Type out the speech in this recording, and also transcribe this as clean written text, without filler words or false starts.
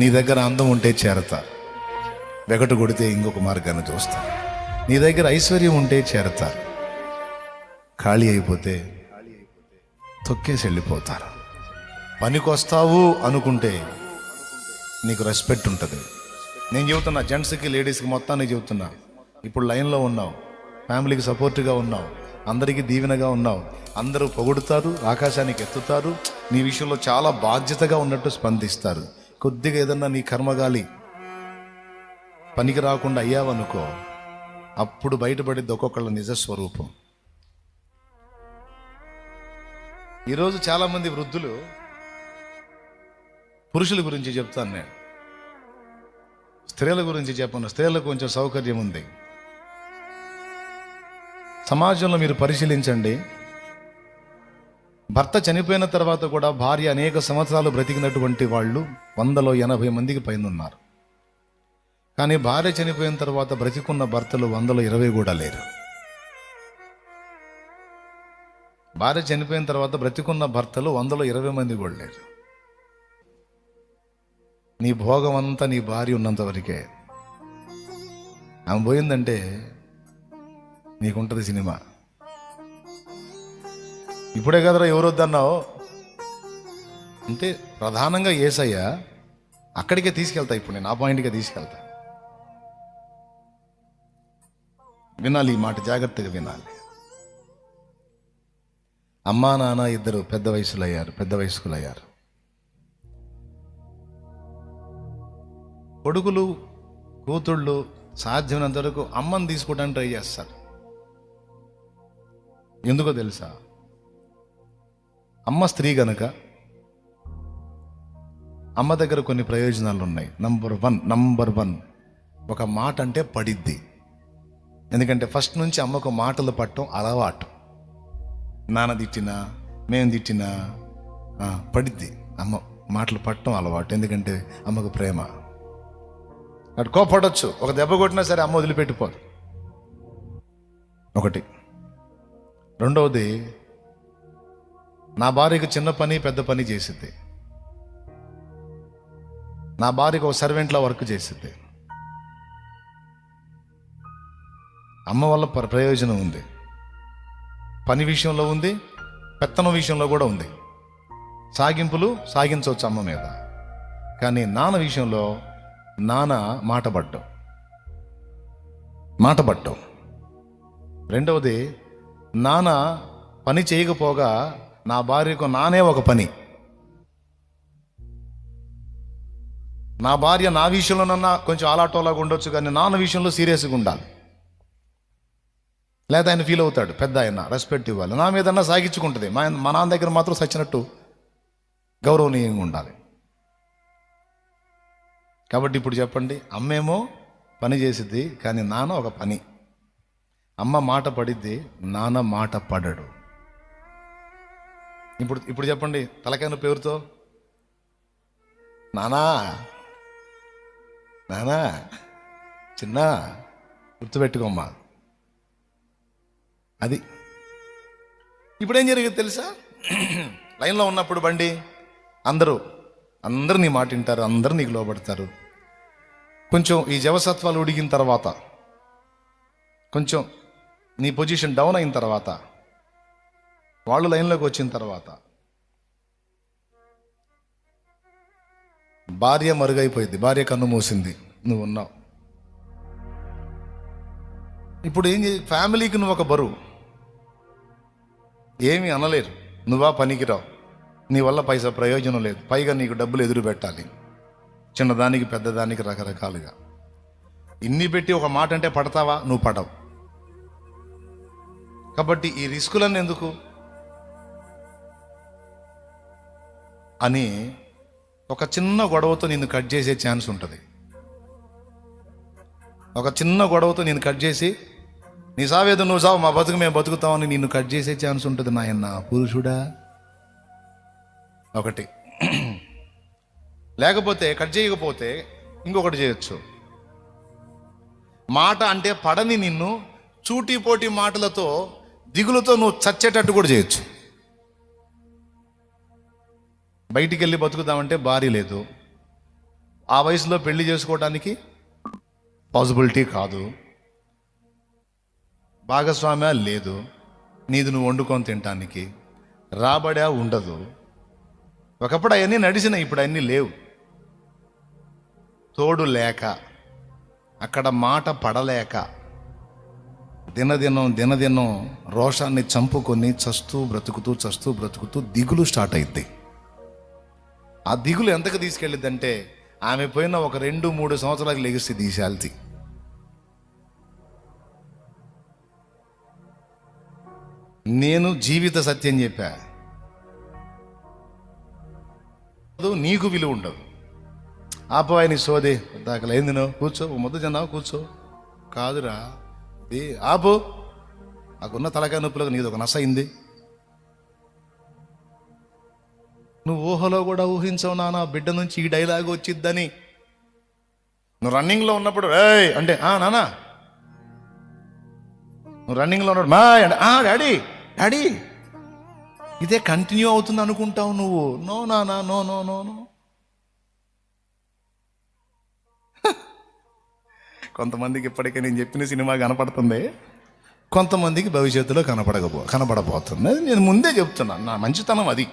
నీ దగ్గర అందం ఉంటే చేరతా, వెగటు కొడితే ఇంకొక మార్గాన్ని చూస్తా. నీ దగ్గర ఐశ్వర్యం ఉంటే చేరతా, ఖాళీ అయిపోతే తొక్కేసి వెళ్ళిపోతారు. పనికొస్తావు అనుకుంటే నీకు రెస్పెక్ట్ ఉంటుంది. నేను చెబుతున్నా, జెంట్స్కి లేడీస్కి మొత్తాన్ని చెబుతున్నా. ఇప్పుడు లైన్లో ఉన్నావు, ఫ్యామిలీకి సపోర్ట్గా ఉన్నావు, అందరికీ దీవెనగా ఉన్నావు, అందరూ పొగుడుతారు, ఆకాశానికి ఎత్తుతారు, నీ విషయంలో చాలా బాధ్యతగా ఉన్నట్టు స్పందిస్తారు. కొద్దిగా ఏదన్నా నీ కర్మగాలి పనికి రాకుండా అయ్యావనుకో, అప్పుడు బయటపడిద్ది ఒక్కొక్కళ్ళ నిజస్వరూపం. ఈరోజు చాలామంది వృద్ధులు పురుషుల గురించి చెప్తాను, నేను స్త్రీల గురించి చెప్పను. స్త్రీలకు కొంచెం సౌకర్యం ఉంది. సమాజంలో మీరు పరిశీలించండి, భర్త చనిపోయిన తర్వాత కూడా భార్య అనేక సంవత్సరాలు బ్రతికినటువంటి వాళ్ళు 180 మందికి పైన ఉన్నారు. కానీ భార్య చనిపోయిన తర్వాత బ్రతికున్న భర్తలు 120 కూడా లేరు. భార్య చనిపోయిన తర్వాత బ్రతికున్న భర్తలు 120 మంది కూడా లేరు. నీ భోగం అంతా నీ భార్య ఉన్నంత వరకే. ఆమె పోయిందంటే నీకుంటుంది సినిమా. ఇప్పుడే కదరా ఎవరు వద్దన్నావు అంటే ప్రధానంగా యేసయ్య అక్కడికే తీసుకెళ్తా. ఇప్పుడు నేను ఆ పాయింట్గా తీసుకెళ్తా. వినాలి, ఈ మాట జాగ్రత్తగా వినాలి. అమ్మా నాన్న ఇద్దరు పెద్ద వయస్కులయ్యారు. కొడుకులు కూతుళ్ళు సాధ్యమైనంత వరకు అమ్మని తీసుకోవడానికి ట్రై చేస్తారు. ఎందుకో తెలుసా? అమ్మ స్త్రీ గనుక అమ్మ దగ్గర కొన్ని ప్రయోజనాలు ఉన్నాయి. నంబర్ వన్ ఒక మాట అంటే పడిద్ది. ఎందుకంటే ఫస్ట్ నుంచి అమ్మకు మాటలు పట్టడం అలవాటు. నాన్న తిట్టినా మేము తిట్టినా పడిద్ది. అమ్మ మాటలు పట్టడం అలవాటు. ఎందుకంటే అమ్మకు ప్రేమ. అటు కోపడవచ్చు, ఒక దెబ్బ కొట్టినా సరే అమ్మ వదిలిపెట్టిపోదు. ఒకటి. రెండవది, నా భార్యకు చిన్న పని పెద్ద పని చేసిద్ది. నా భార్యకు ఒక సర్వెంట్లా వర్క్ చేసిద్ది. అమ్మ వల్ల ప్రయోజనం ఉంది. పని విషయంలో ఉంది, పెత్తనం విషయంలో కూడా ఉంది. సాగింపులు సాగించవచ్చు అమ్మ మీద. కానీ నాన్న విషయంలో నాన్న మాటపడ్డం. రెండవది, నాన్న పని చేయకపోగా నా భార్యకు నానే ఒక పని. నా భార్య నా విషయంలోనన్నా కొంచెం ఆలాటోలాగా ఉండొచ్చు, కానీ నాన్న విషయంలో సీరియస్గా ఉండాలి. లేదా ఆయన ఫీల్ అవుతాడు, పెద్ద ఆయన రెస్పెక్ట్ ఇవ్వాలి. నా మీదన్నా సాగించుకుంటుంది. మా నాన్న దగ్గర మాత్రం సచ్చినట్టు గౌరవనీయంగా ఉండాలి. కాబట్టి ఇప్పుడు చెప్పండి, అమ్మేమో పని చేసిద్ది, కానీ నాన్న ఒక పని. అమ్మ మాట పడిద్ది, నాన్న మాట పడడు. ఇప్పుడు చెప్పండి, తలకాయ పేరుతో నానా చిన్న గుర్తుపెట్టుకోమ్మా. అది ఇప్పుడేం జరిగింది తెలుసా? లైన్లో ఉన్నప్పుడు బండి అందరూ నీ మాట వింటారు, అందరూ నీకు లోబడతారు. కొంచెం ఈ జవసత్వాలు ఉడిగిన తర్వాత, కొంచెం నీ పొజిషన్ డౌన్ అయిన తర్వాత, వాళ్ళు లైన్లోకి వచ్చిన తర్వాత భార్య మరుగైపోయింది, భార్య కన్ను మూసింది, నువ్వు ఉన్నావు. ఇప్పుడు ఏం ఫ్యామిలీకి నువ్వు ఒక బరువు. ఏమీ అనలేరు, నువ్వా పనికిరావు, నీ వల్ల పైసా ప్రయోజనం లేదు, పైగా నీకు డబ్బులు ఎదురు పెట్టాలి, చిన్నదానికి పెద్దదానికి రకరకాలుగా. ఇన్ని పెట్టి ఒక మాట అంటే పడతావా? నువ్వు పడవు. కాబట్టి ఈ రిస్కులన్నీ ఎందుకు అని ఒక చిన్న గొడవతో నిన్ను కట్ చేసే ఛాన్స్ ఉంటుంది. ఒక చిన్న గొడవతో నిన్ను కట్ చేసి, నీ సావేదో నువ్వు సావు, మా బతుకు మేము బతుకుతామని నిన్ను కట్ చేసే ఛాన్స్ ఉంటుంది. నాయన్న పురుషుడా. ఒకటి. లేకపోతే కట్ చేయకపోతే ఇంకొకటి చేయొచ్చు. మాట అంటే పడని నిన్ను చూటిపోటి మాటలతో దిగులుతో నువ్వు చచ్చేటట్టు కూడా చేయొచ్చు. బయటికి వెళ్ళి బతుకుదామంటే భార్య లేదు, ఆ వయసులో పెళ్లి చేసుకోవడానికి పాసిబిలిటీ కాదు, భాగస్వామ్య లేదు, నీది నువ్వు వండుకొని తినటానికి రాబడా ఉండదు. ఒకప్పుడు అవన్నీ నడిచినాయి, ఇప్పుడు అన్నీ లేవు. తోడు లేక, అక్కడ మాట పడలేక, దినదినం రోషాన్ని చంపుకొని చస్తూ బ్రతుకుతూ దిగులు స్టార్ట్ అయింది. ఆ దిగులు ఎంతకు తీసుకెళ్ళిద్దంటే ఆమె పోయిన ఒక 2-3 సంవత్సరాలకు లెగిసి తీసేయాల్సి. నేను జీవిత సత్యం చెప్పా, నీకు విలువ ఉండదు. ఆపవాయిని సోదే దాకలా ఏంది, నువ్వు కూర్చో, ముద్ద తిన్నావు కూర్చో, కాదురా ఇది ఆపు, నాకున్న తలకాయ నొప్పులకు నీది ఒక నస అయింది. నువ్వు ఊహలో కూడా ఊహించవు నాన్న బిడ్డ నుంచి ఈ డైలాగ్ వచ్చిద్దని. నువ్వు రన్నింగ్లో ఉన్నప్పుడు ఏయ్ అంటే నానా, నువ్వు రన్నింగ్లో ఉన్నాడు మా అంటే డాడీ డాడీ, ఇదే కంటిన్యూ అవుతుంది అనుకుంటావు నువ్వు. నో నానా, నో నో నో నో. కొంతమందికి ఇప్పటికే నేను చెప్పిన సినిమా కనపడుతుంది, కొంతమందికి భవిష్యత్తులో కనపడబోతుంది. నేను ముందే చెప్తున్నాను, నా మంచితనం అది.